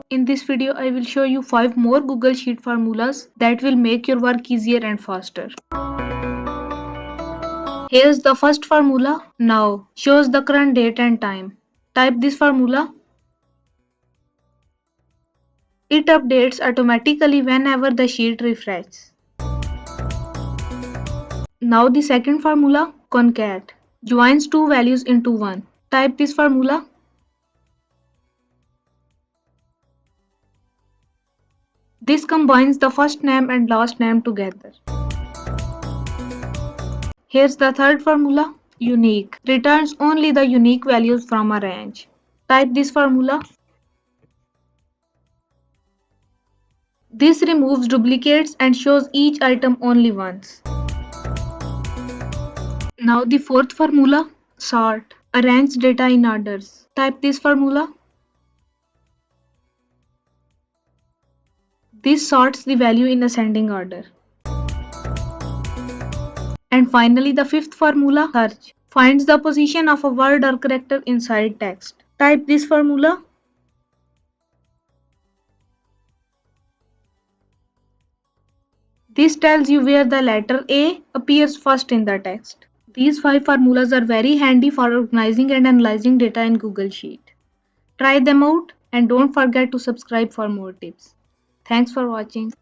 In this video, I will show you 5 more Google Sheet formulas that will make your work easier and faster. Here's the first formula. Now shows the current date and time. Type this formula. It updates automatically whenever the sheet refreshes. Now the second formula, CONCAT, joins two values into one. Type this formula. This combines the first name and last name together. Here's the third formula, unique, returns only the unique values from a range. Type this formula. This removes duplicates and shows each item only once. Now the fourth formula, sort, arrange data in orders. Type this formula. This sorts the value in ascending order. And finally the fifth formula, search, finds the position of a word or character inside text. Type this formula. This tells you where the letter A appears first in the text. These 5 formulas are very handy for organizing and analyzing data in Google Sheet. Try them out and don't forget to subscribe for more tips. Thanks for watching.